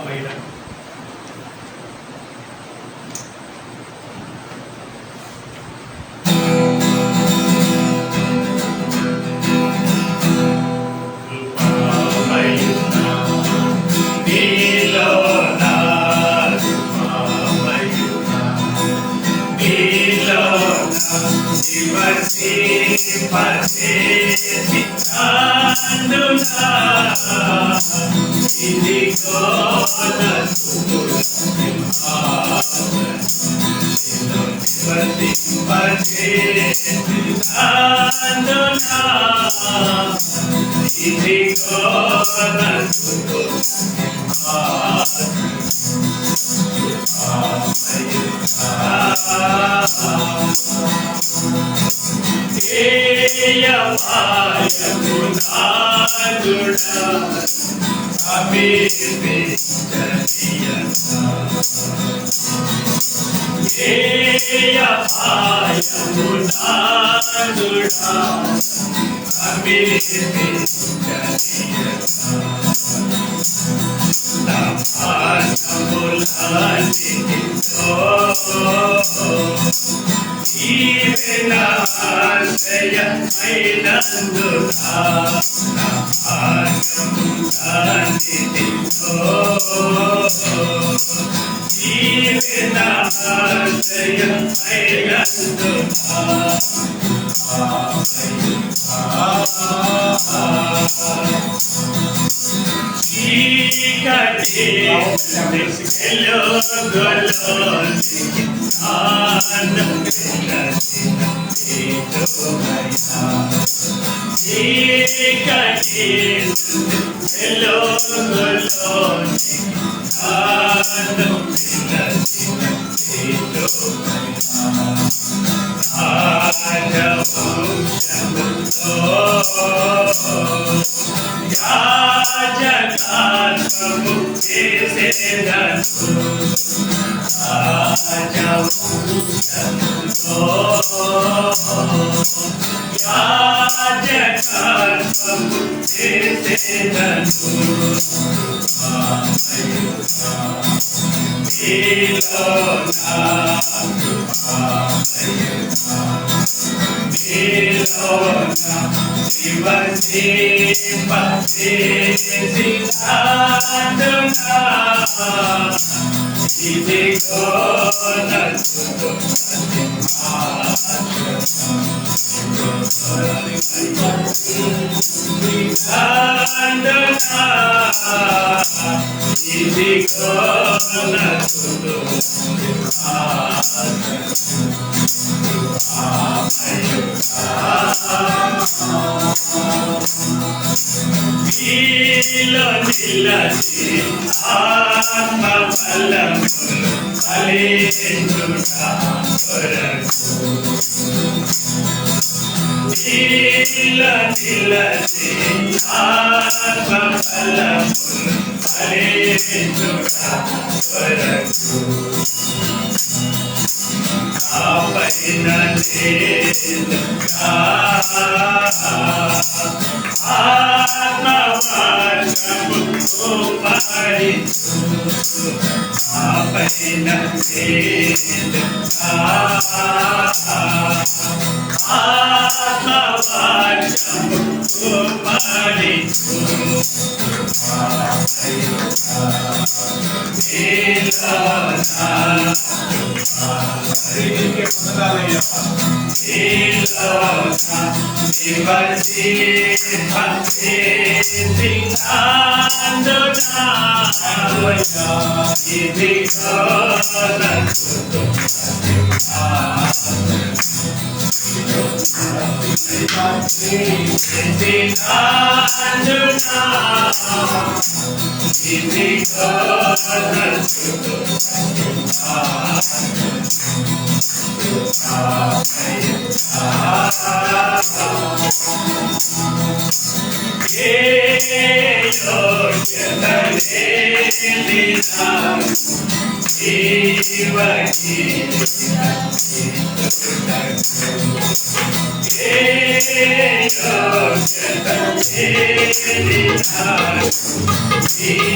మహిళ Hey,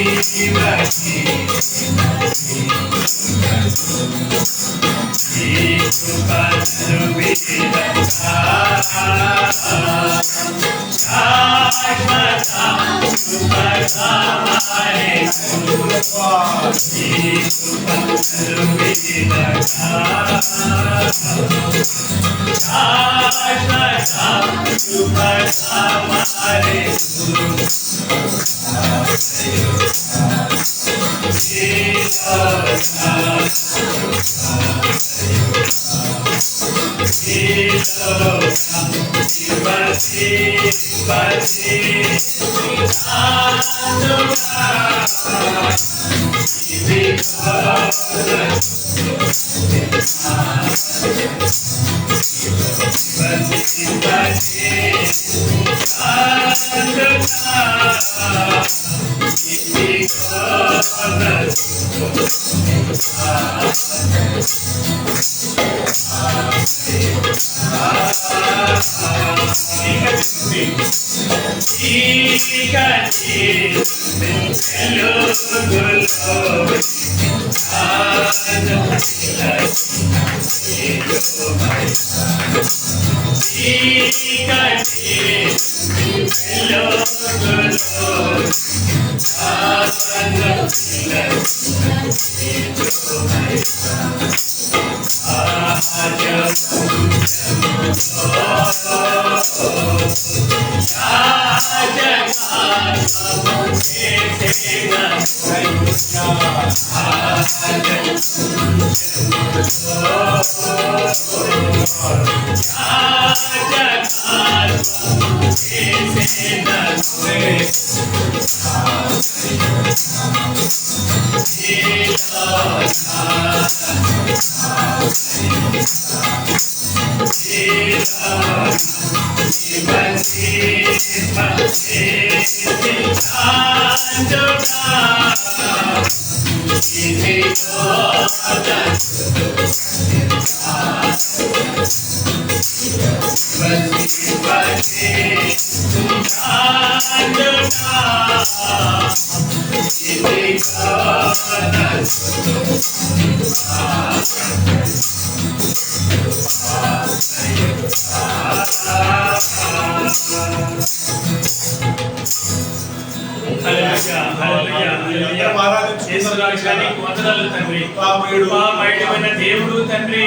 దేవుడు తండ్రి,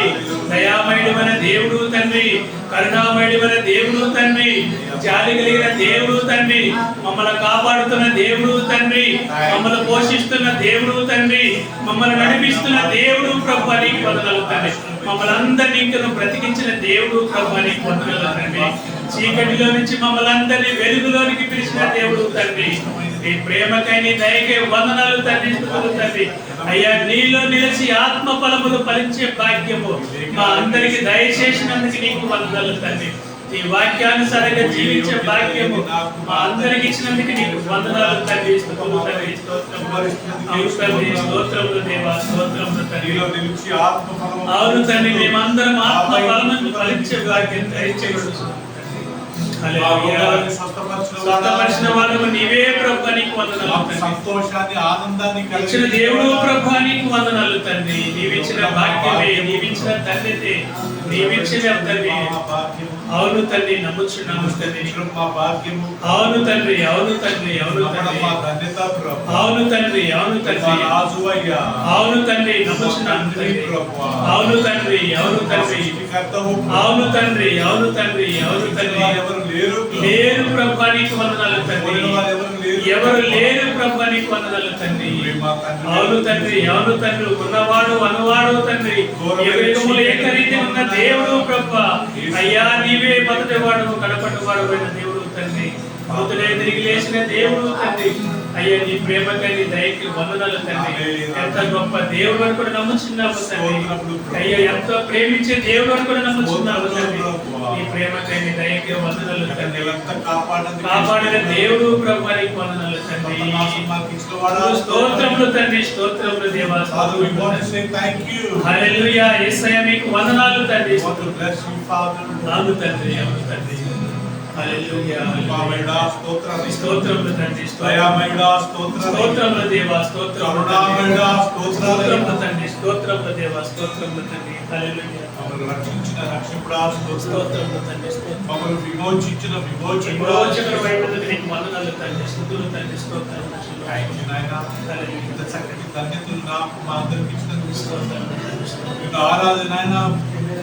దయామయుడైన దేవుడు తండ్రి, కరుణామయుడైన దేవుడు తండ్రి, జాలి కలిగిన దేవుడు తండ్రి, మమ్మల్ని కాపాడుతున్న దేవుడు తండ్రి, మమ్మల్ని పోషిస్తున్న దేవుడు తండ్రి, మమ్మల్ని నడిపిస్తున్న దేవుడు ప్రభువా నీకు వందనాలు తండ్రి. మమ్మల్ని అందరినీ ఇంకను బ్రతికించిన దేవుడు ప్రభువా నీకు వందనాలు తండ్రి. చీకటిలో నుంచి మమ్మల్ని అందరినీ వెలుగులోనికి పిలిచిన దేవుడు తండ్రి. నీ ప్రేమకై నీ దయకై వందనాలు తండ్రి, తండ్రి. అయ్యా నీలో నిలిచి ఆత్మ ఫలములు ఫలించే భాగ్యము మా అందరికి దయచేసినందుకు నీకు వందనాలు తండ్రి. నీ వాక్యానుసారంగా జీవించే భాగ్యము మా అందరికి ఇచ్చినందుకు నీకు వందనాలు తండ్రి. స్తోత్రములు దేవా, స్తోత్రములు తండ్రి. అవును తండ్రి, మేమందరం ఆత్మ ఫలములు ఫలించే భాగ్యం దయచేయవచ్చు. స్వస్థపరిచిన వాళ్ళకు నీవే ప్రభువా నీకు వందనాలు. సంతోషాన్ని ఆనందాన్ని ఇచ్చిన దేవుడు ప్రభువా నీకు వందనాలు తండ్రి. నీవిచ్చిన భాగ్యమే, నీవిచ్చిన ధన్యతే, నీవిచ్చిన తండ్రి. అవును తండ్రి, నమ్ముచున్నాము తండ్రి. అవును తండ్రి, అవును తండ్రి, అవును తండ్రి, అవును తండ్రి, అవును తండ్రి, అవును తండ్రి, నమ్ముచున్నాము తండ్రి. అవును తండ్రి, అవును తండ్రి, అవును తండ్రి, అవును తండ్రి, అవును తండ్రి. లేరు ప్రభువా నీకు వందనాలు తండ్రి. ఎవరు లేరు ప్రభువా నీకు వందనాలు తండ్రి. అవును తండ్రి, అవును తండ్రి, ఉన్నవాడు అనువాడు తండ్రి, ఏకరీతి ఉన్న దేవుడు ప్రభువా. అయ్యా నీవే మొదటి వాడు కడపటి వాడు అయిన దేవుడు తండ్రి. మృతులే తిరిగి లేచిన దేవుడు తండ్రి. అయ్యా నీ ప్రేమకై నీ దయకి వందనాలు తండ్రి. ఎంత గొప్ప దేవుడు అని కూడా నమ్ముచున్నాము తండ్రి. అయ్యా ఎంతో ప్రేమించే దేవుడు అని కూడా నమ్ముచున్నాము తండ్రి. నీ ప్రేమకై నీ దయకి వందనాలు తండ్రి. కాపాడిన దేవుడు ప్రభువా నీకు వందనాలు తండ్రి. స్తోత్రములు తండ్రి, స్తోత్రములు దేవా, హల్లెలూయా. యేసయ్యా మీకు వందనాలు తండ్రి. అవును తండ్రి, అవును తండ్రి. హల్లెలూయా కృపామయుడా స్తోత్రాలు స్తోత్రములు తండ్రి దయామయుడా స్తోత్రాలు స్తోత్రములు దేవా స్తోత్రములు కరుణామయుడా స్తోత్రాలు తండ్రి స్తోత్రములు దేవా స్తోత్రములు తండ్రి హల్లెలూయా మమ్మల్ని రక్షించిన రక్షకుడా స్తోత్రములు తండ్రి స్తోత్రములు మమ్మల్ని విమోచించిన విమోచకుడా విమోచకరమైనది నీకు వందనాలు తండ్రి స్తుతులు తండ్రి స్తోత్రములు నాయనా హల్లెలూయా ఇంత చక్కటి ధన్యతలు నాకు మా అందరికి ఇచ్చినందుకు స్తోత్రములు తండ్రి స్తోత్రములు మీకు ఆరాధన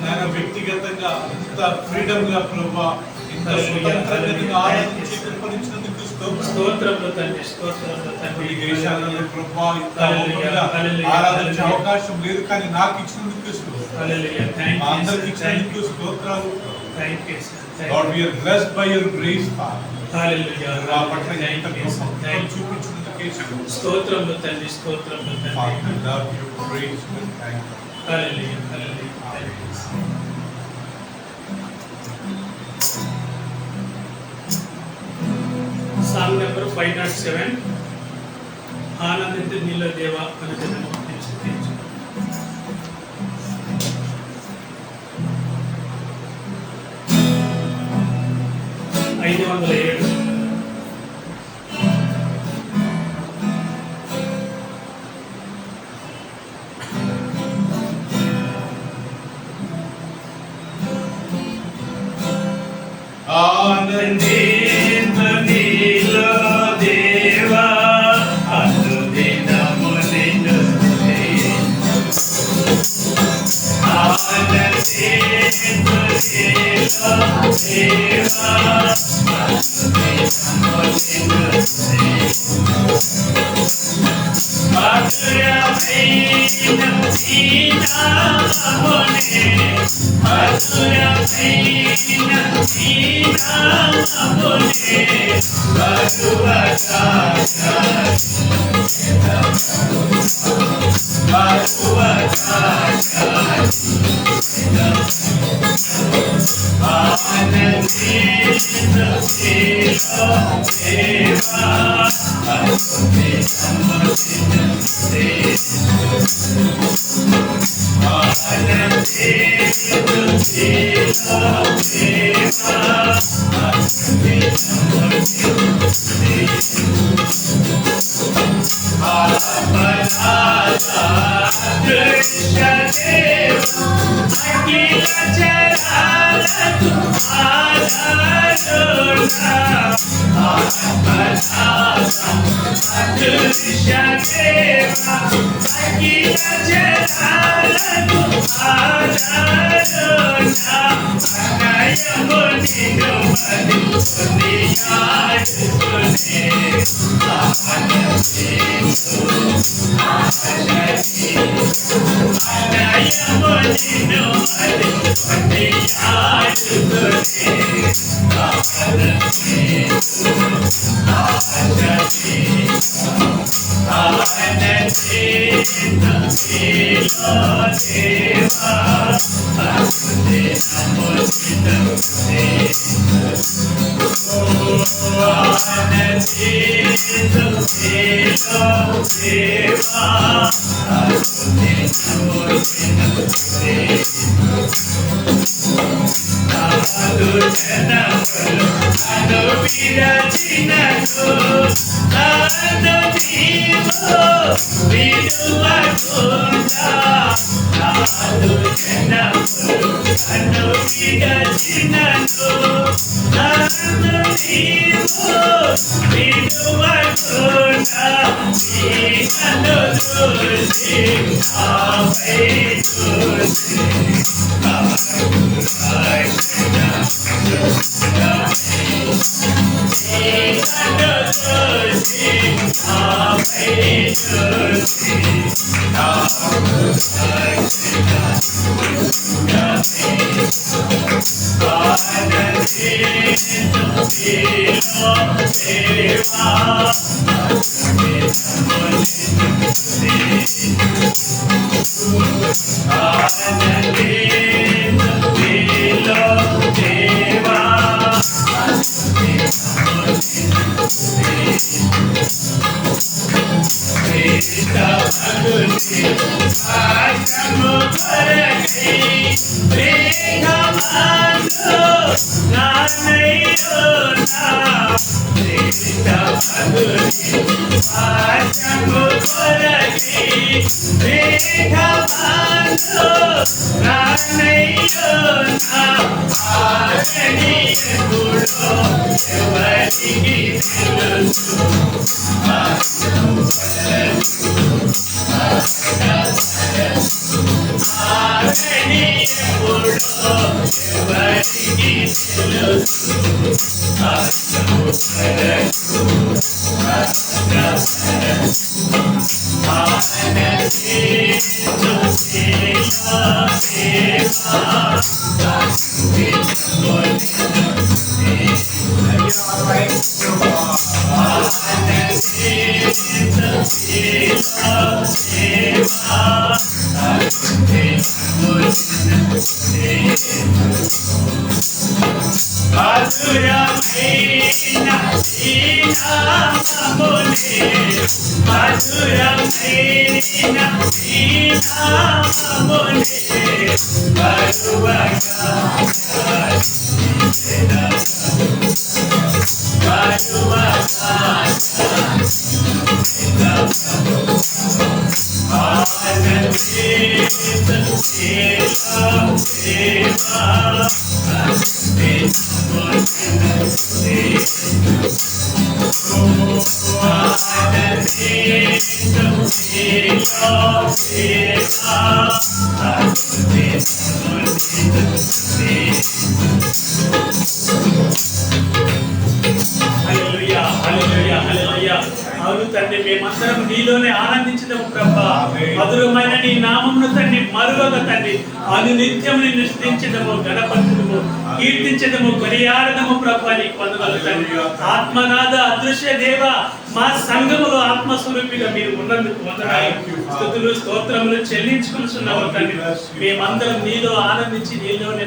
నాయన వ్యక్తిగతంగా ఇంత ఫ్రీడమ్ గా ప్రభా ఇంత స్వతంత్రంగా ఆరాధించి కృపనిచ్చినందుకు స్తోత్రములు తండ్రి స్తోత్రములు తండ్రి ఈ దేశాలలో ప్రభా ఇంత హల్లెలూయా హల్లెలూయా ఆరాధించే అవకాశం లేదు కానీ నాకు ఇచ్చినందుకు హల్లెలూయా థాంక్యూ మా అందరికి ఇచ్చినందుకు స్తోత్రాలు thank you Lord, we are blessed by your grace, Father. హల్లెలూయా మా పట్ల ఎంత కృప చూపించినందుకు స్తోత్రములు తండ్రి స్తోత్రములు తండ్రి Father, we love you, praise you, and thank you. Hallelujah hallelujah song number 507 ఆనందించు నీలో దేవా అనే దినము స్తుతించు. 507 ఆనందించు నీలో దేవా అనుదినము నిన్ను స్తుతించు. ఆనందించు నీలో దేవా అనుదినము నిన్ను స్తుతించు. మధురమైన నీ నామమునే మధురమైన నీ నామమునే మధువగా Hey అవును తండ్రి, మేమందరం నీలోనే ఆనందించదము ప్రభా. మధురమైన నీ నామమును తండ్రి మరువక తండ్రి అనునిత్యం నిన్ను స్తుతించదము, గణపరచదము, కీర్తించదము, కొనియాడదము ప్రభా. నీకు వందనాలు తండ్రి. ఆత్మనాథ అదృశ్య దేవ, మా సంఘములో ఆత్మస్వరూపిగా మీరు ఉన్నందుకు వందనాలు, స్తుతులు స్తోత్రములు చెల్లించుకుంటున్నాము తండ్రి. మేమందరం నీలో ఆనందించి నీలోనే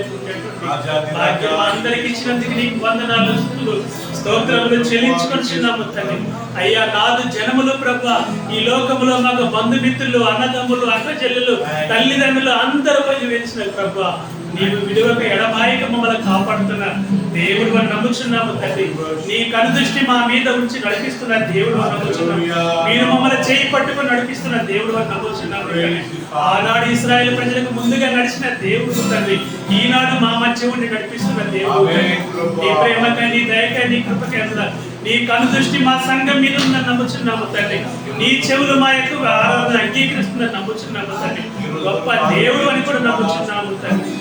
భాగ్యం అందరికి ఇచ్చినందుకు నీకు వందనాలు, స్తుతులు స్తోత్రములు చెల్లించుకుంటున్నాము తండ్రి. అయ్యా నాదు జనములు ప్రభా, ఈ లోకములో మాకు బంధుమిత్రులు, అన్నదమ్ములు, అక్క చెల్లెలు, తల్లిదండ్రులు అందరూ పని వేసిన ప్రభా. నీవు విలువక ఎడమాయిక మమ్మల్ని కాపాడుతున్న దేవుడు అని నమ్ముచున్నాము తండ్రి. నీ కనుదృష్టి మా మీద ఉంచి నడిపిస్తున్న దేవుడు అని నమ్ముచున్నాము. మీరు మమ్మల్ని చేయి పట్టుకొని నడిపిస్తున్న దేవుడు అని నమ్ముచున్నాము. ఆనాడు ఇశ్రాయేలు ప్రజలకు ముందుగా నడిచిన దేవుడు తండ్రి, ఈనాడు మా మధ్య ఉండి నడిపిస్తున్న దేవుడు. నీ ప్రేమకై, నీ దయకై, నీ కృపకై అందనాలు. నీ కనుదృష్టి మా సంఘం మీద ఉందని నమ్ముచున్నాము తండ్రి. నీ చెవులు మా యొక్క ఆరాధన అంగీకరిస్తుందని నమ్ముచున్నాము తండ్రి. గొప్ప దేవుడు అని కూడా నమ్ముచున్నాము తండ్రి.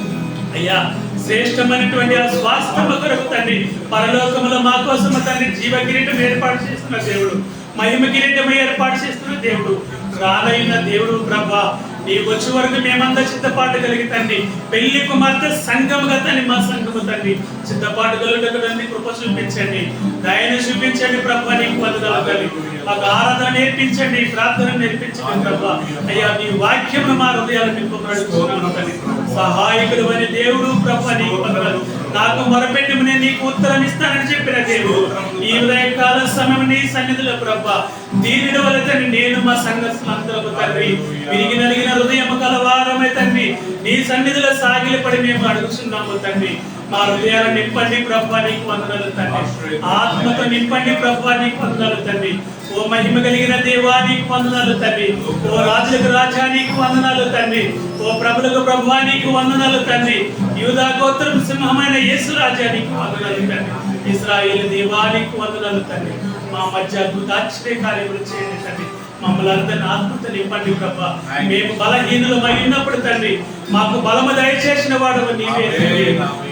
అయ్యా శ్రేష్టమైనటువంటి ఆ స్వాస్థ్యము కొరకు తండ్రి, పరలోకములో మా కోసం తండ్రి జీవ కిరీటం ఏర్పాటు చేస్తున్న దేవుడు, మహిమ కిరీటం ఏర్పాటు చేస్తున్న దేవుడు, రానైన దేవుడు ప్రభా. నీ వచ్చే వరకు మేమంతా సిద్ధపాటు కలిగి తండ్రి, పెళ్లి కుమార్తె సంఘముగా తండ్రి, మా సంఘము తండ్రి సిద్ధపాటు కలుగుటకు తండ్రి కృప చూపించండి, దయను చూపించండి ప్రభా. నీకు వందనాలు తండ్రి. మాకు ఆరాధన నేర్పించండి, ప్రార్థన నేర్పించండి ప్రభా. అయ్యా నీ వాక్యమును మా హృదయాలు నింపబడుతున్నాము తండ్రి. సహాయకుడు అని దేవుడు ప్రభా, నీకు వందనాలు. నాకు మొరపెట్టి నేను నీకు ఉత్తరం ఇస్తానని చెప్పిన దేవుడు, ఈ ఉదయకాల సమయం నీ సన్నిధిలో ప్రభా దీనిని వల్ల తండ్రి నేను మా సంఘస్థులందరూ తండ్రి విరిగి నలిగిన హృదయం కలవారమే తండ్రి నీ సన్నిధిలో సాగిలపడి మేము అడుగుతున్నాము తండ్రి. మా హృదయాలను నింపండి ప్రభా, నీకు వందనాలు తండ్రి. ఆత్మతో నింపండి ప్రభా, నీకు వందనాలు తండ్రి. ఓ మహిమ కలిగిన దేవా, నీకు వందనాలు తండ్రి. ఓ రాజులకు రాజా, నీకు వందనాలు తండ్రి. ఓ ప్రభులకు ప్రభువా, నీకు వందనాలు తండ్రి. యూదా గోత్రం సింహమైన యేసు రాజా, నీకు వందనాలు తండ్రి. ఇశ్రాయేలు దేవా, నీకు వందనాలు తండ్రి. మా మధ్య అద్భుతాశ్చర్య కార్యములు చేయండి తండ్రి. మమ్మల్ని అందరిని ఆత్మతో నింపండి ప్రభా. మేము బలహీనులమై ఉన్నప్పుడు తండ్రి మాకు బలము దయచేసిన వాడు నీవే తండ్రి.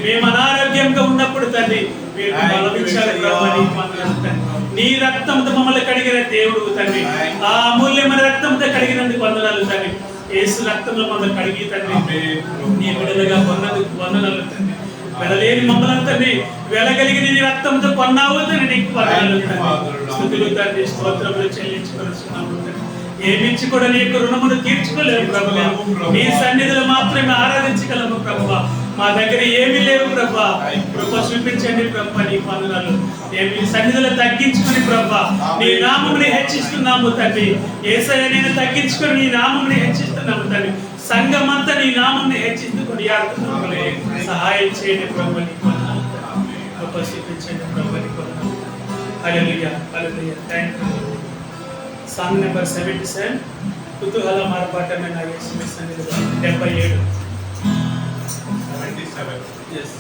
మేము అనారోగ్యంగా ఉన్నప్పుడు తండ్రి మీరు బలమిచ్చారు ప్రభా, నీకు వందనాలు తండ్రి. నీ రక్తంతో మమ్మల్ని కడిగిన దేవుడు తండ్రి, ఆ అమూల్యమైన రక్తంతో కడిగినందుకు వందనాలు తండ్రి. యేసు రక్తంలో మమ్మల్ని కడిగి తండ్రి నీ బిడ్డలుగా కొన్నందుకు వందనాలు తండ్రి. వెలలేని మమ్మల్ని తండ్రి వెలగలిగి నీ రక్తంతో కొన్నావు తండ్రి, నీకు వందనాలు తండ్రి. స్తుతులు తండ్రి, స్తోత్రములు చెల్లించుకొనుచున్నాము తండ్రి. ఏమిచ్చి కూడా నీ యొక్క రుణమును తీర్చుకోలేము ప్రభువా. నీ సన్నిధిలో మాత్రమే ఆరాధించగలము ప్రభువా. మా దగ్గర ఏమీ లేవు ప్రభా, కృప చూపించండి ప్రభా. నీ వందనాలు. మేము ఈ సన్నిధిలో తగ్గించుకుని ప్రభా నీ నామముని హెచ్చిస్తున్నాము తండ్రి. యేసయ్య నేను తగ్గించుకొని నీ నామముని హెచ్చిస్తున్నాము తండ్రి. సంఘమంతా నీ నామముని హెచ్చిస్తుకొని సహాయం చేయండి ప్రభా. నీ వందనాలు. కృప చూపించండి ప్రభా. నీ వందనాలు. హల్లెలూయా, హల్లెలూయా. థాంక్యూ. సాంగ్ నెంబర్ 77 కుతూహల మార్పాటమే నా యేసు సన్నిధిలో 77. Yes.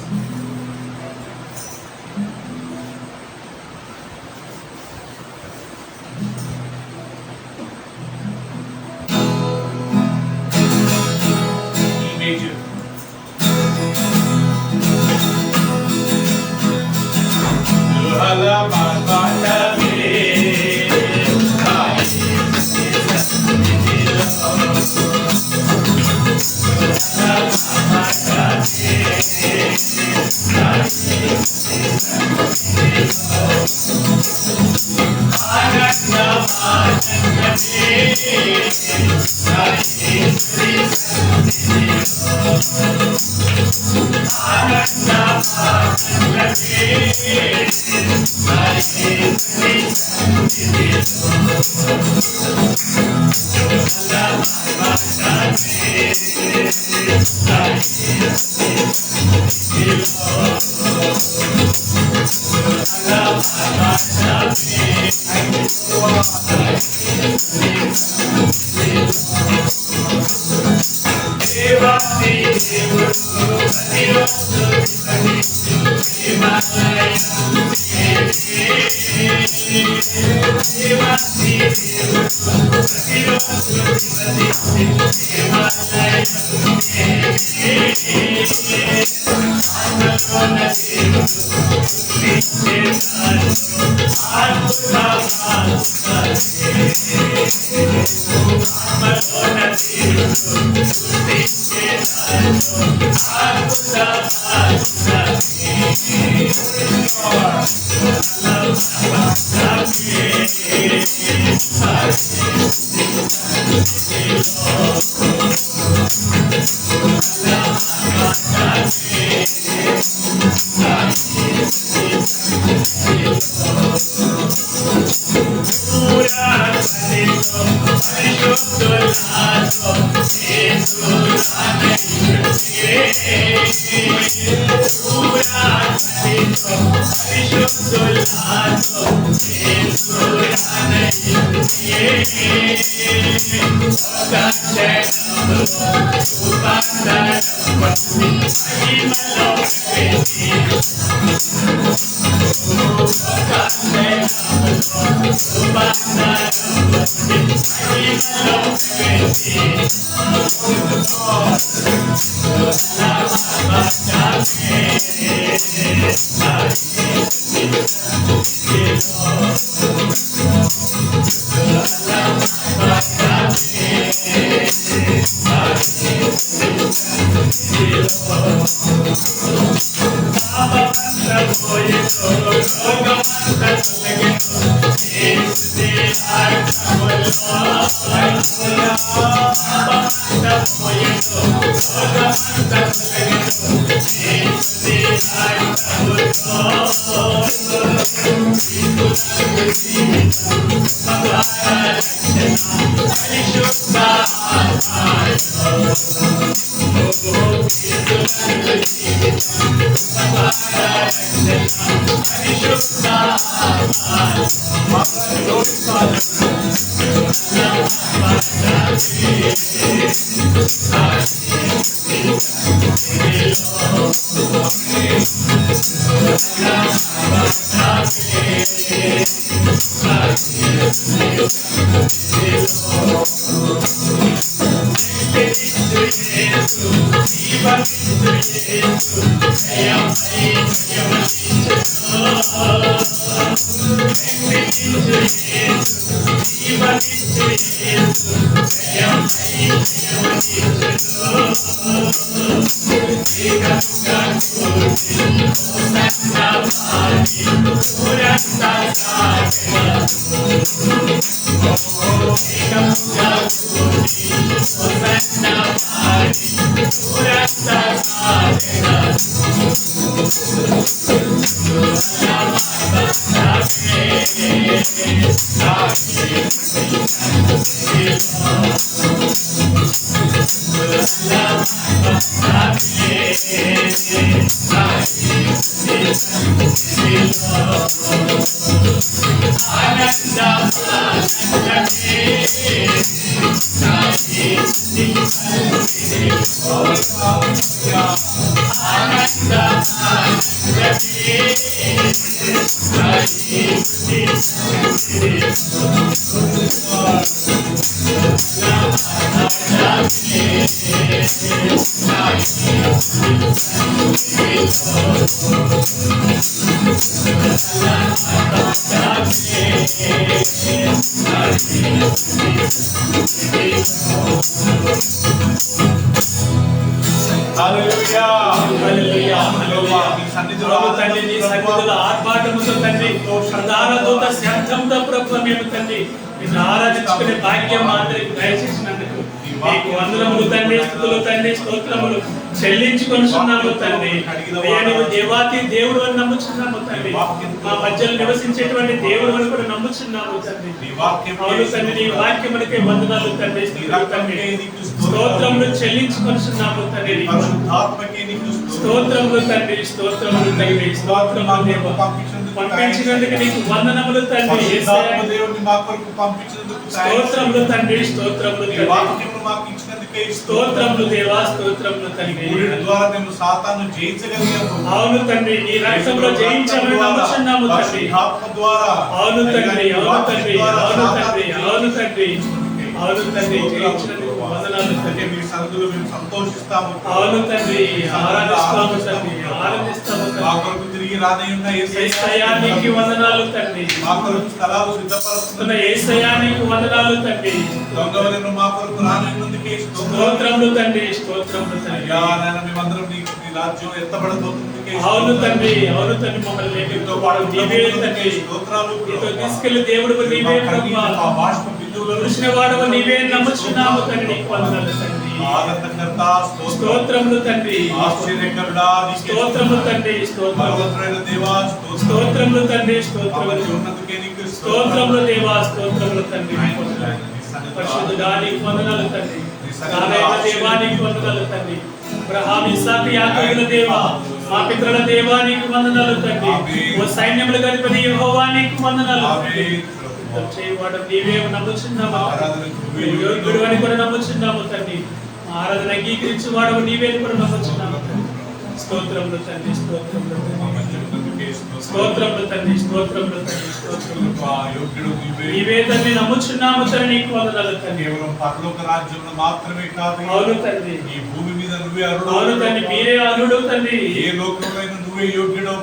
Major. Hosanna, హల్లెలూయా హల్లెలూయా హల్లెలూయా. నీ సన్నిధిలో ప్రభు తండ్రి నీ సన్నిధిలో ఆర్భాటముతో తండ్రి ప్రధాన దూత శబ్దంతో ప్రభు మేము తండ్రి నిన్ను ఆరాధించుకునే భాగ్యం మా అందరికి దయచేసినందుకు నీకు వందనములు తండ్రి, స్తుతులు తండ్రి, స్తోత్రములు చెల్లించుకొనుచున్నాము తండ్రి. నీవు దేవాతి దేవుడు అని నమ్ముచున్నాము తండ్రి. మా మధ్యలో నివసించేటువంటి దేవుడు అని కూడా నమ్ముచున్నాము తండ్రి. అవును తండ్రి, నీ వాక్యమునకే వందనాలు తండ్రి, స్తుతులు తండ్రి, స్తోత్రములు చెల్లించుకొనుచున్నాము తండ్రి. స్తోత్రములు తండ్రి, స్తోత్రములు తండ్రి, స్తోత్రములు దేవా. పంపించినందుకు నీకు వందనములు తండ్రి. స్తోత్రములు తండ్రి, స్తోత్రములు తండ్రి, స్తోత్రములు దేవా, స్తోత్రములు తండ్రి. అవును తండ్రి, నీ రక్తంలో జయించామని నమ్ముచున్నాము తండ్రి. అవును తండ్రి, అవును తండ్రి, అవును తండ్రి, అవును తండ్రి, అవును తండ్రి, జయించినందుకు వందనాలు తండ్రి. మీ సన్నిధిలో మేము సంతోషిస్తాము. అవును తండ్రి, ఆరాధిస్తాము తండ్రి, ఆరాధిస్తాము మా తండ్రి. కొరకు తిరిగి రానయ్యున్న యేసయ్యా నీకు వందనాలు తండ్రి. మా కొరకు స్థలాలు సిద్ధపరుస్తున్న యేసయ్యా నీకు వందనాలు తండ్రి. దొంగవలను మా కొరకు రానయ్యున్నందుకే స్తోత్రములు తండ్రి, స్తోత్రములు తండ్రి. అయ్యా నాయన, మేమందరం నీ రాజ్యం ఎత్తబడబోతుందికే అవును తండ్రి, అవును తండ్రి, మమ్మల్ని నీతో పాటు నీవే తండ్రి. స్తోత్రాలు నీతో తీసుకెళ్లి దేవుడు నీవే ప్రభువా. మా బాష్ప బిందువులను కృష్ణ వాడవ నీవే నమ్ముచున్నాము తండ్రి. నీకు వందనాలు తండ్రి. ఆనందకర్త స్తోత్రములు తండ్రి, ఆశ్చర్యకరుడా, స్తోత్రములు తండ్రి, స్తోత్రములు, భగవంతుడైన దేవా, స్తోత్రములు తండ్రి, స్తోత్రములు, ఉన్నందుకే నీకు స్తోత్రములు దేవా, స్తోత్రములు తండ్రి. పరిశుద్ధుడా నీకు వందనాలు తండ్రి. నారాయణ దేవా నీకు వందనాలు తండ్రి. అబ్రహాము, ఇస్సాకు, యాకోబుల దేవా, మా పితరుల దేవా నీకు వందనాలు తండ్రి. ఓ సైన్యముల అధిపతి యెహోవా నీకు వందనాలు తండ్రి. చేయవాడు నీవే నమ్ముచున్నాము. యోగ్యుడు అని కూడా నమ్ముచున్నాము తండ్రి. మా ఆరాధన అంగీకరించి వాడు నీవే అని కూడా నమ్ముచున్నాము తండ్రి. స్తోత్రములు తండ్రి, స్తోత్రములు తండ్రి, స్తోత్రములు తండ్రి, స్తోత్రములు తండ్రి, స్తోత్రములు. నీవే తండ్రి నమ్ముచున్నాము తండ్రి. నీకు వందనాలు తండ్రి. కేవలం పరలోక రాజ్యంలో మాత్రమే కాదు, అవును తండ్రి, ఈ భూమి మీద నువ్వే అరుడు. అవును తండ్రి, మీరే అర్హుడు తండ్రి. ఏ లోకంలో నువ్వే యోగ్యుడో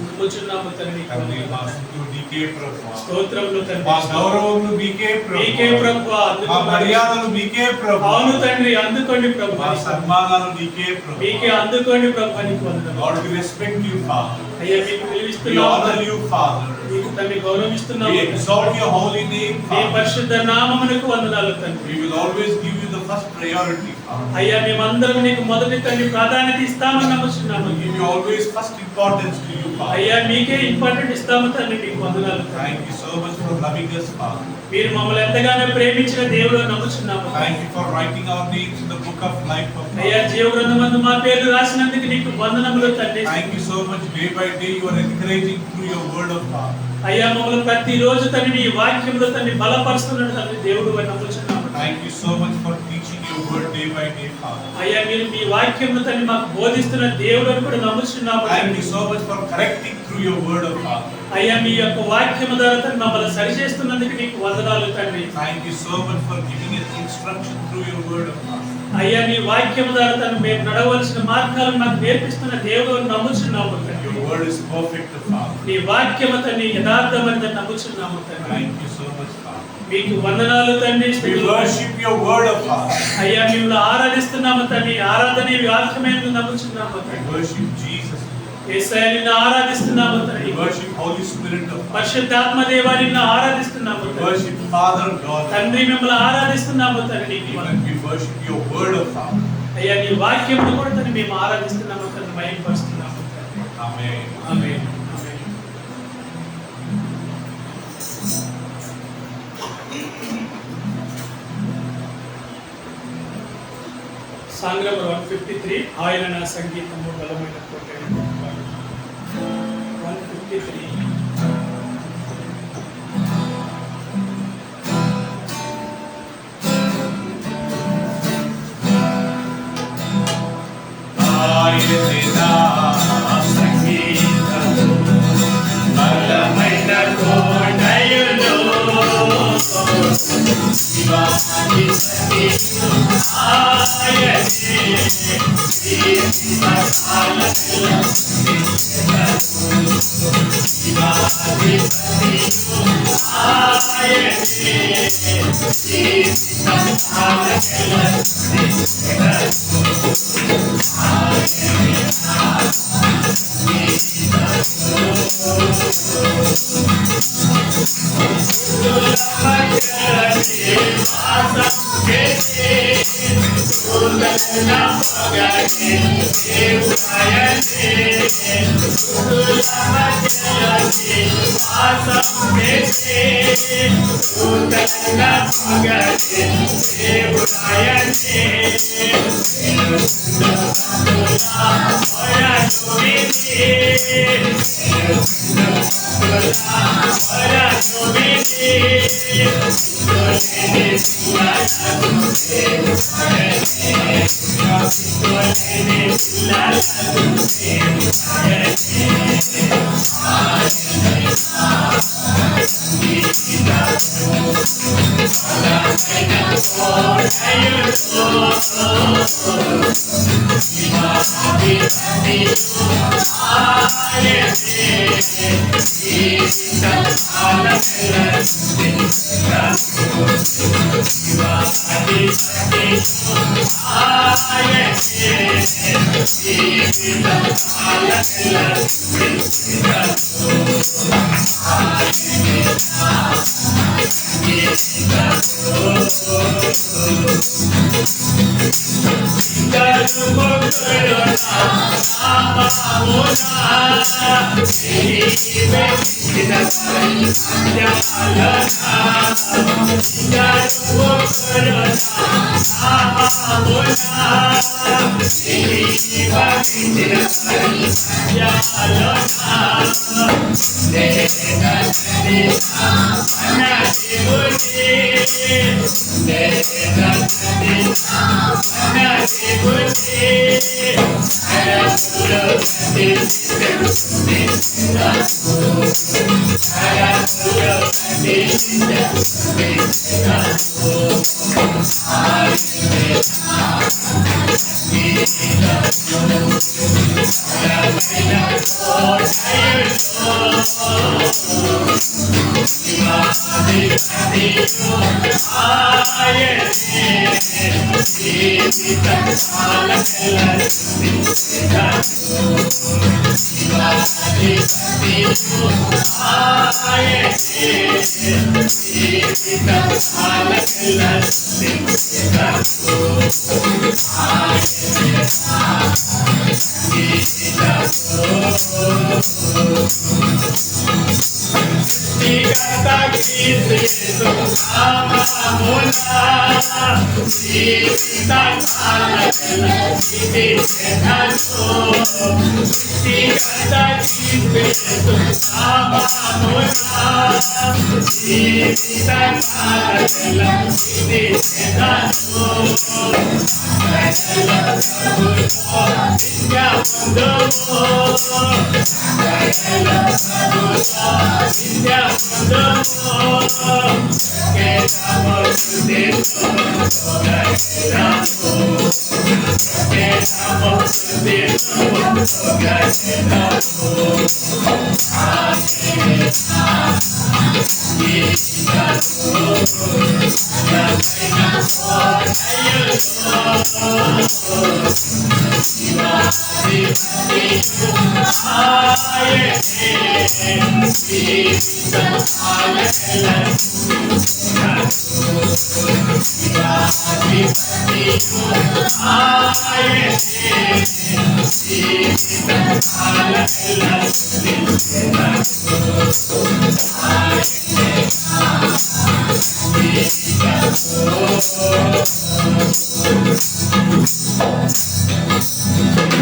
నమ్ముచున్నాము తండ్రి. తండ్రి, మా స్తుతులు నీకే ప్రభువా. స్తోత్రములు తండ్రి. మా గౌరవములు మీకే మీకే ప్రభువా. ప్రభువా. మా మర్యాదలు మీకే ప్రభువా. అవును తండ్రి, అందుకోండి మా ప్రభువా. సన్మానాలు నీకే ప్రభువా. మీకే అందుకోండి ప్రభువా. నీకు వందనాలు. Lord, we respect you, Father. అయ్యా మీకు We విలువిస్తున్నాము honor తండ్రి. you, Father. మీకు తండ్రి గౌరవిస్తున్నాము We తండ్రి. exalt your holy name, me Father. పరిశుద్ధ నామమునకు వందనాలు తండ్రి. We will always give you the first priority, Father. అయ్యా మేమందరం నీకు మొదటి తండ్రి ప్రాధాన్యత ఇస్తామని నమ్ముచున్నాము. We give you always first importance to you, Father. అయ్యా మీకే ఇంపార్టెంట్ ఇస్తాము తండ్రి. మీకు వందనాలు తండ్రి. Thank you so much for loving us, Father. మీరు మమ్మల్ని ఎంతగానో ప్రేమించిన దేవుడు నమ్ముచున్నాము. Thank you for writing our names in the book of life of అయ్యా God. జీవ గ్రంథమందు మా పేర్లు రాసినందుకు నీకు వందనములు తండ్రి. Thank you so much. Day by day you are encouraging through your word of God. అయ్యా మమ్మల్ని ప్రతిరోజు తండ్రి నీ వాక్యంలో తండ్రి బలపరుస్తున్నాడు తండ్రి దేవుడు అని నమ్ముచున్నాము. Thank you so much for teaching your word day by day, Father. అయ్యా మీరు మీ వాక్యంలో తండ్రి మాకు బోధిస్తున్న దేవుడు అని కూడా నమ్ముచున్నాము. Thank you so much for correcting through your word of God. అయ్యా మీ యొక్క వాక్యము ద్వారా తండ్రి మమ్మల్ని సరిచేస్తున్నందుకు నీకు వందనాలు తండ్రి. Thank you so much for giving us instruction through your word of God. అయ్యా నీ వాక్యము ద్వారా తండ్రి మేము నడవలసిన మార్గాలను మాకు నేర్పిస్తున్న దేవుడు అని నమ్ముచున్నాము తండ్రి. Your word is perfect, Father. నీ వాక్యము తండ్రి యథార్థమైనదని నమ్ముచున్నాము తండ్రి. Thank you so much, Father. మీకు వందనాలు తండ్రి. We worship your word of God. అయ్యా మిమ్మల్ని ఆరాధిస్తున్నాము తండ్రి. ఆరాధన వాక్యమైనది నమ్ముచున్నాము We తండ్రి. worship Jesus. యేసయ్య నిన్ను ఆరాధిస్తున్నాము తండ్రి. We worship Holy Spirit of God. పరిశుద్ధాత్మ దేవా నిన్ను ఆరాధిస్తున్నాము We తండ్రి. worship Father God. తండ్రి మిమ్మల్ని ఆరాధిస్తున్నాము తండ్రి. నీకు వందనాలు. Even we worship your word of God. అయ్యా నీ వాక్యమును కూడా తండ్రి మేము ఆరాధిస్తున్నాము తండ్రి. మహిమపరుస్తున్నాము తండ్రి. Amen. ఆమేన్. ఆమేన్. సాంగ్ నెంబర్ 153 ఆయన నా సంగీతము బలమైన కోట 153.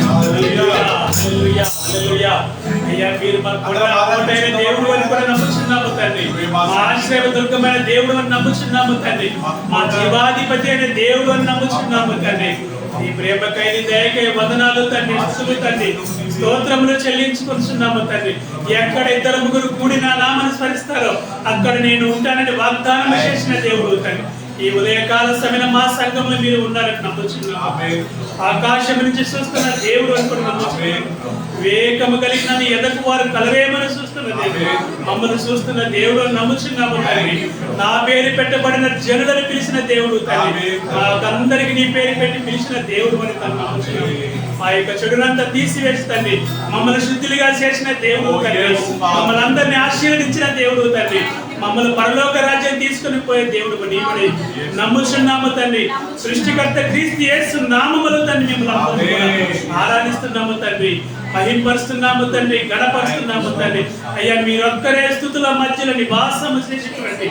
హల్లెలూయా హల్లెలూయా. అయ్యా మీరు మా కోటైన దేవుడు అని కూడా నమ్ముచున్నాము తండ్రి. మా ఆశ్రయ దుర్గమైన దేవుడు అని నమ్ముచున్నాము తండ్రి. మా జీవాధిపతి అయిన దేవుడు అని నమ్ముచున్నాము తండ్రి. ఈ ప్రేమకై నీ దయకై వందనాలు తండ్రి, స్తుతులు తండ్రి, స్తోత్రములు చెల్లించుకుంటున్నాము తండ్రి. ఎక్కడ ఇద్దరు ముగ్గురు కూడి నా నామమును స్మరిస్తారో అక్కడ నేను ఉంటానని వాగ్దానం చేసిన దేవుడు తండ్రి. ఈ ఉదయకాల సమయంలో మా సంఘంలో మీరు ఉన్నారని నమ్ముచున్నాము. ఆకాశం నుంచి చూస్తున్న దేవుడు అనుకుని నమ్ముచున్నాము. వివేకము కలిగిన నీ ఎదకు వారు కలవేమని చూస్తున్న దేవుడు, మమ్మల్ని చూస్తున్న దేవుడు అని నమ్ముచున్నాము తండ్రి. నా పేరు పెట్టబడిన జనులను పిలిచిన దేవుడు తండ్రి. మాకందరికి నీ పేరు పెట్టి పిలిచిన దేవుడు అని నమ్ముచున్నాము. మా యొక్క చెడునంతా తీసివేసి తండ్రి మమ్మల్ని శుద్ధులుగా చేసిన దేవుడు తండ్రి. మమ్మల్ని అందరినీ ఆశీర్వదించిన దేవుడు తండ్రి. మమ్మల్ని పరలోక రాజ్యం తీసుకుని పోయే దేవుడు నీవని నమ్ముచున్నాము తండ్రి. సృష్టికర్త క్రీస్తు యేసు నామములో తండ్రి మిమ్మల్ని ఆరాధిస్తున్నాము తండ్రి, మహింపరుస్తున్నాము తండ్రి, గణపరుస్తున్నాము తండ్రి. అయ్యా మీరొక్కరే స్తుతుల మధ్యలో నివాసము చేసేటువంటి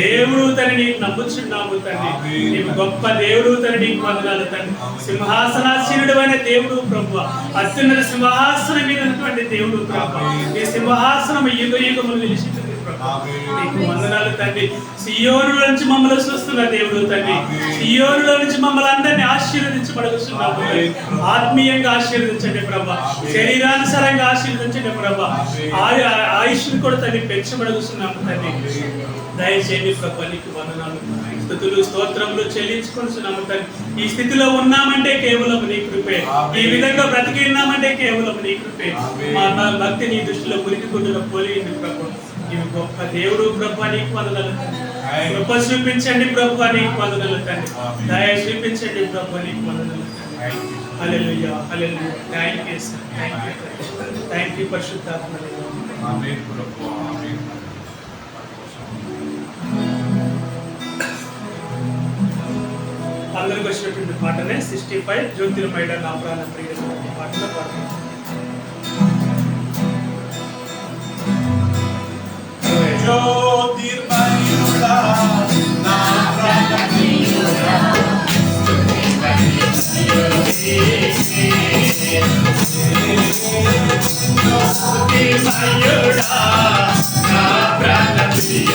దేవుడు తండ్రి నీకు నమ్ముచున్నాము తండ్రి. నీవు గొప్ప దేవుడు తండ్రి, నీకు వందనాలు తండ్రి. సింహాసనాసీనుడు అయిన దేవుడు ప్రభువా, అత్యున్నత సింహాసనం మీద ఉన్నటువంటి దేవుడు ప్రభువా. ఈ సింహాసనం యుగ యుగములు నిలిచి నీకు వందనాలు తండ్రి. సియోనులో నుంచి మమ్మల్ని చూస్తున్న దేవుడు తండ్రి. సియోనులో నుంచి మమ్మల్ని అందరినీ ఆశీర్వదించబడుతున్నాము. ఆత్మీయంగా ఆశీర్వదించండి ప్రభా, శరీరానుసారంగా ఆశీర్వదించండి ప్రభా. ఆయుష్ను కూడా తండ్రి పెంచబడుతున్నాము తండ్రి. దయచేయండి ప్రభా, నీకు వందనాలు, స్తుతులు, స్తోత్రములు చెల్లించుకుంటున్నాము తండ్రి. ఈ స్థితిలో ఉన్నామంటే కేవలం నీ కృపే. ఈ విధంగా బ్రతికి ఉన్నామంటే కేవలం నీ కృపే. మా భక్తి నీ దృష్టిలో మురికి గుడ్డలో పోలింది ప్రభు. నీవు గొప్ప దేవుడు ప్రభు, నీకు వందనాలు తండ్రి. కృప చూపించండి ప్రభు, నీకు వందనాలు తండ్రి. దయ చూపించండి ప్రభు, నీకు వందనాలు తండ్రి. హల్లెలూయా హల్లెలూయా. థాంక్యూ సర్, థాంక్యూ పరిశుద్ధాత్మ. ఆమేన్ ప్రభు, ఆమేన్. అందరికి వచ్చినటువంటి పాటనే 65 జ్యోతిర్మయుడ నా ప్రాణ ప్రియుడైన పాటలో పాడుతున్నాం. జ్యోతిర్మయుడా నా ప్రాణ ప్రియుడా, జ్యోతిర్మయుడా నా ప్రాణ ప్రియుడా,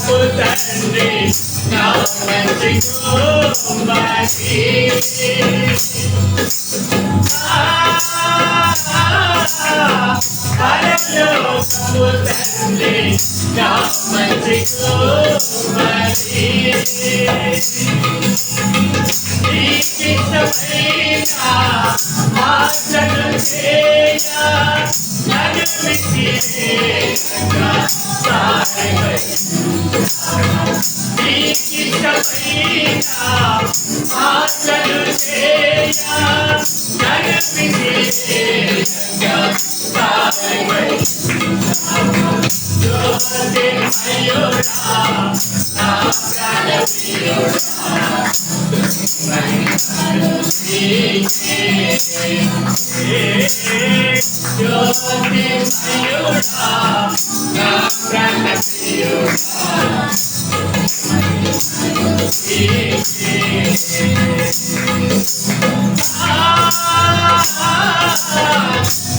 ఓ తండ్రి నా మంచి కుమారి పరలోకపు తండ్రి నా మంచి కుమారి నీకిష్టమైన ఆశలు చేయ నన్ను విసిరేయగా సాయమై నీకిష్టమైన ఆశలు చేయ నన్ను విసిరేయగా సాయమై జ్యోతిర్మయుడా నా ప్రాణప్రియుడా జ్యోతిర్మయుడా నా ప్రాణప్రియుడా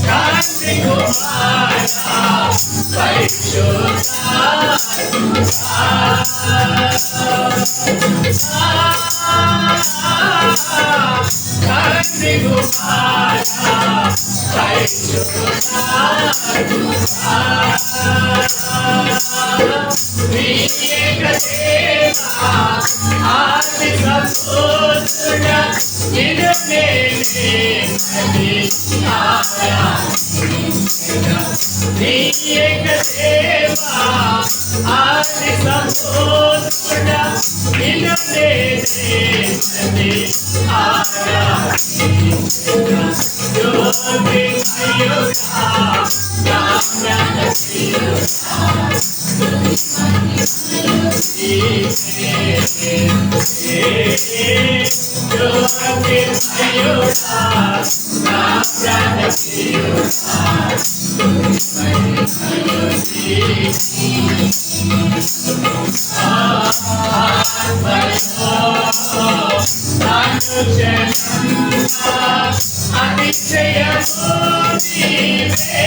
కాంతి కుమారా కాంతి కుమారా ఆది సంతోషుడా నిన్ను నేనే నీ ఏక దేవా ఆది సంతోషుడా నిన్ను నేనే జ్యోతిర్మయుడా నా ప్రాణప్రియుడా జ్యోతిర్మయుడా నా ప్రాణప్రియుడా అతిశయము నీవే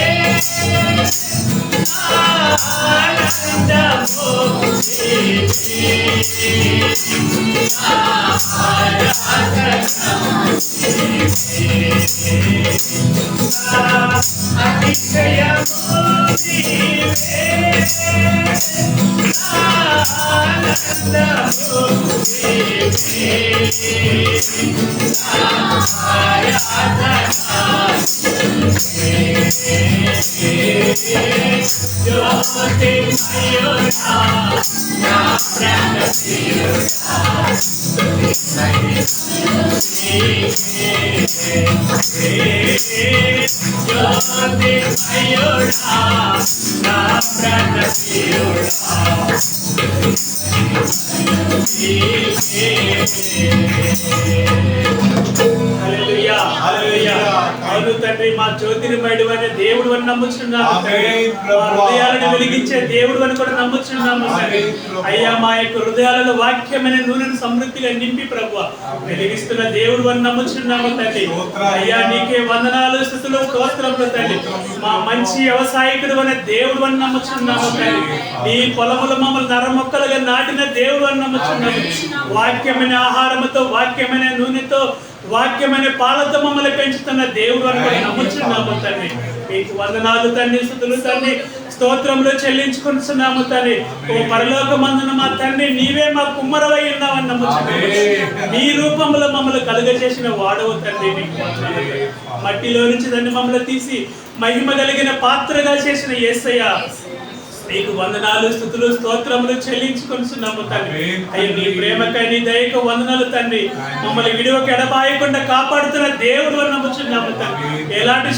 ఆనందము నీవే అతిశయము నీవే ఆనందము నీవే జ్యోతిర్మయుడా నా ప్రాణప్రియుడా జ్యోతిర్మయుడా నా ప్రాణప్రియుడా హల్లెలూయా హల్లెలూయా అవును తండ్రి మా జ్యోతిర్మయుడు అనే దేవుడు అని నమ్ముచున్నాము మా హృదయాలను వెలిగించే దేవుడు అని కూడా నమ్ముచున్నాము తండ్రి అయ్యా మా యొక్క హృదయాలలో వాక్యమైన నూనెను సమృద్ధిగా నింపి ప్రభువా వెలిగిస్తున్న దేవుడు అని నమ్ముచున్నాము తండ్రి అయ్యా నీకే వందనాలు స్తుతులు స్తోత్రములు తండ్రి మా మంచి వ్యవసాయకుడు అనే దేవుడు అని నమ్ముచున్నాము తండ్రి నీ పొలములు మమ్మల్ని నరమొక్కలుగా నాటిన దేవుడు అని నమ్ముచున్నాము వాక్యమైన ఆహారముతో వాక్యమైన నూనెతో వాక్యమైన పాలతో మమ్మల్ని పెంచుతున్న దేవుడు అని కూడా నమ్ముచున్నాము తండ్రి మీకు వందనాలు తండ్రి స్తుతులు తండ్రి స్తోత్రములు చెల్లించుకుంటున్నాము తండ్రి ఓ పరలోకమందున మా తండ్రి నీవే మా కుమ్మరవై ఉన్నావని నమ్ముచున్నాము నీ రూపంలో మమ్మల్ని కలుగజేసిన వాడవు తండ్రి నీకు వందనాలు. మట్టిలో నుంచి దాన్ని మమ్మల్ని తీసి మహిమ కలిగిన పాత్రగా చేసిన యేసయ్య నీకు వందనాలు స్తుతులు స్తోత్రములు చెల్లించుకొనిచున్నాము తండ్రి అయ్యో నీ ప్రేమకై నీ దయకు వందనాలు తండ్రి మమ్మల్ని విడువకి ఎడబాయకుండా కాపాడుతున్న దేవుడు అని నమ్ముచున్నాము తండ్రి ఎలాంటి